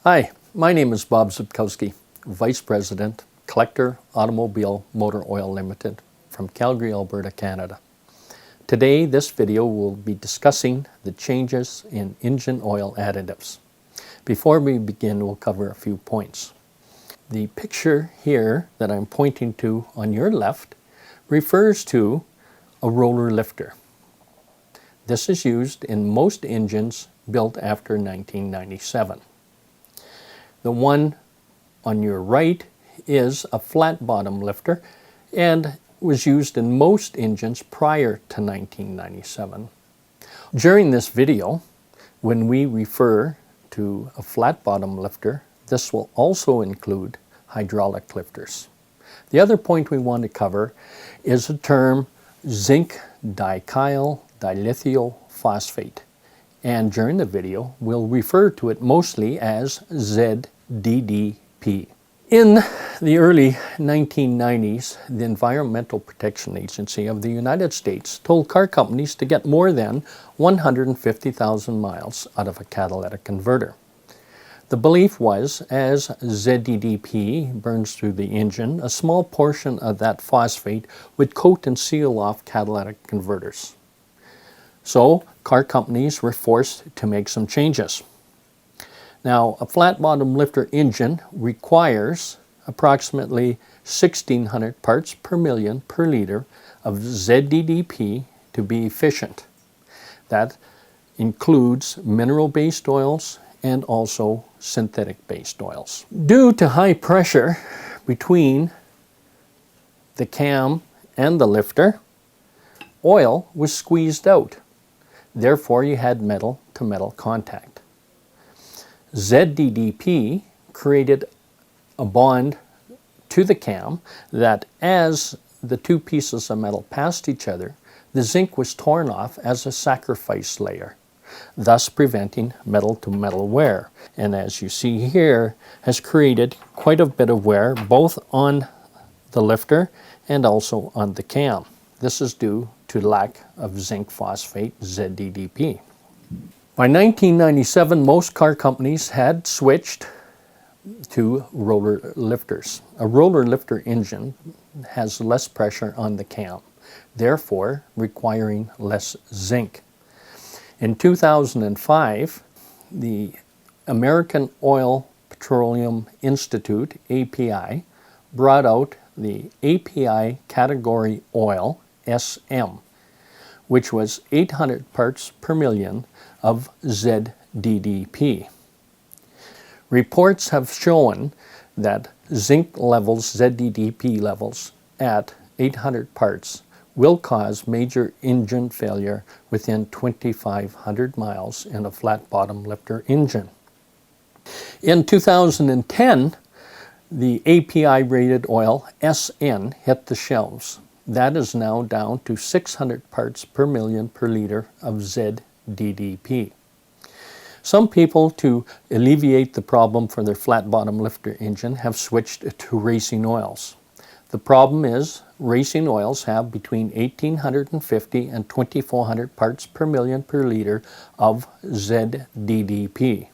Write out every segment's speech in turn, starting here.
Hi, my name is Bob Zubkowski, Vice President, Collector Automobile Motor Oil Limited from Calgary, Alberta, Canada. Today, this video will be discussing the changes in engine oil additives. Before we begin, we'll cover a few points. The picture here that I'm pointing to on your left refers to a roller lifter. This is used in most engines built after 1997. The one on your right is a flat bottom lifter and was used in most engines prior to 1997. During this video, when we refer to a flat bottom lifter, this will also include hydraulic lifters. The other point we want to cover is the term zinc dichinyl dilithium-phosphate, and during the video we'll refer to it mostly as ZDDP. In the early 1990s, the Environmental Protection Agency of the United States told car companies to get more than 150,000 miles out of a catalytic converter. The belief was, as ZDDP burns through the engine, a small portion of that phosphate would coat and seal off catalytic converters. So, car companies were forced to make some changes. Now, a flat bottom lifter engine requires approximately 1,600 parts per million per liter of ZDDP to be efficient. That includes mineral-based oils and also synthetic-based oils. Due to high pressure between the cam and the lifter, oil was squeezed out. Therefore, you had metal-to-metal contact. ZDDP created a bond to the cam that as the two pieces of metal passed each other, the zinc was torn off as a sacrifice layer, thus preventing metal-to-metal wear. And as you see here, has created quite a bit of wear both on the lifter and also on the cam. This is due to lack of zinc phosphate, ZDDP. By 1997, most car companies had switched to roller lifters. A roller lifter engine has less pressure on the cam, therefore requiring less zinc. In 2005, the American Oil Petroleum Institute, API, brought out the API category oil, SM, which was 800 parts per million of ZDDP. Reports have shown that zinc levels, ZDDP levels, at 800 parts will cause major engine failure within 2,500 miles in a flat bottom lifter engine. In 2010, the API rated oil SN hit the shelves. That is now down to 600 parts per million per liter of ZDDP. Some people, to alleviate the problem for their flat bottom lifter engine, have switched to racing oils. The problem is racing oils have between 1,850 and 2,400 parts per million per liter of ZDDP.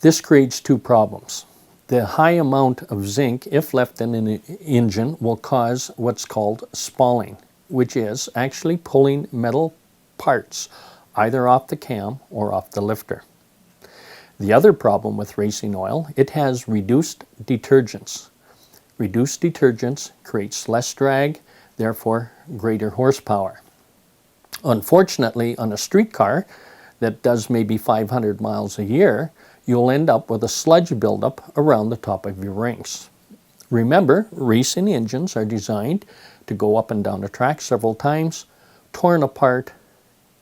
This creates two problems. The high amount of zinc, if left in an engine, will cause what's called spalling, which is actually pulling metal parts either off the cam or off the lifter. The other problem with racing oil, it has reduced detergents. Reduced detergents creates less drag, therefore greater horsepower. Unfortunately, on a street car that does maybe 500 miles a year, you'll end up with a sludge buildup around the top of your rings. Remember, racing engines are designed to go up and down the track several times, torn apart,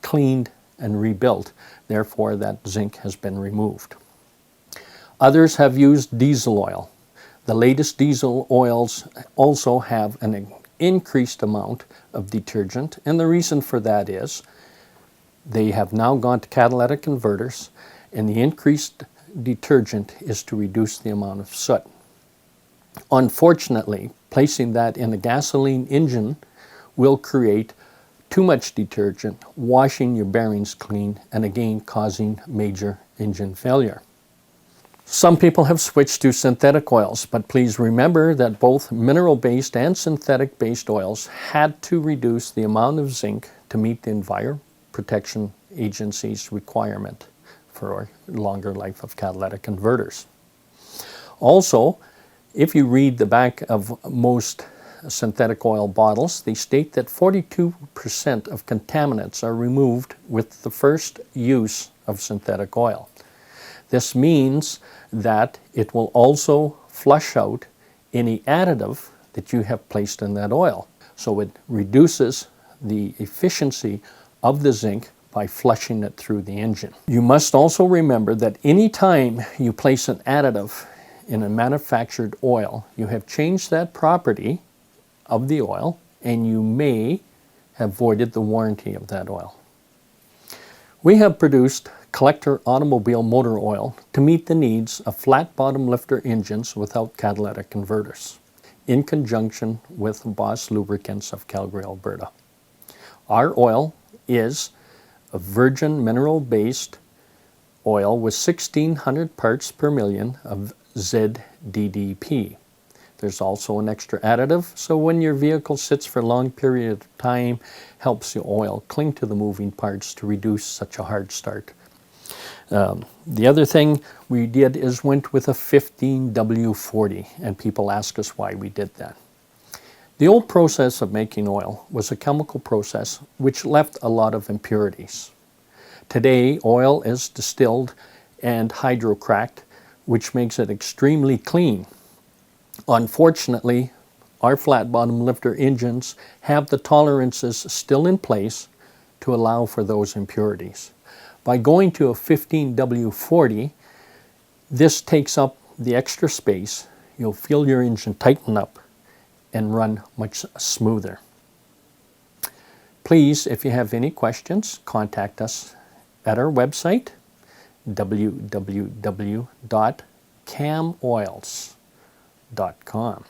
cleaned, and rebuilt. Therefore, that zinc has been removed. Others have used diesel oil. The latest diesel oils also have an increased amount of detergent, and the reason for that is they have now gone to catalytic converters, and the increased detergent is to reduce the amount of soot. Unfortunately, placing that in a gasoline engine will create too much detergent, washing your bearings clean, and again causing major engine failure. Some people have switched to synthetic oils, but please remember that both mineral-based and synthetic-based oils had to reduce the amount of zinc to meet the Environmental Protection Agency's requirement for a longer life of catalytic converters. Also, if you read the back of most synthetic oil bottles, they state that 42% of contaminants are removed with the first use of synthetic oil. This means that it will also flush out any additive that you have placed in that oil. So it reduces the efficiency of the zinc by flushing it through the engine. You must also remember that any time you place an additive in a manufactured oil, you have changed that property of the oil and you may have voided the warranty of that oil. We have produced collector automobile motor oil to meet the needs of flat bottom lifter engines without catalytic converters, in conjunction with Boss Lubricants of Calgary, Alberta. Our oil is a virgin mineral-based oil with 1,600 parts per million of ZDDP. There's also an extra additive, so when your vehicle sits for a long period of time, helps the oil cling to the moving parts to reduce such a hard start. The other thing we did is went with a 15W40, and people ask us why we did that. The old process of making oil was a chemical process which left a lot of impurities. Today, oil is distilled and hydrocracked, which makes it extremely clean. Unfortunately, our flat bottom lifter engines have the tolerances still in place to allow for those impurities. By going to a 15W40, this takes up the extra space. You'll feel your engine tighten up and run much smoother. Please, if you have any questions, contact us at our website, www.camoils.com.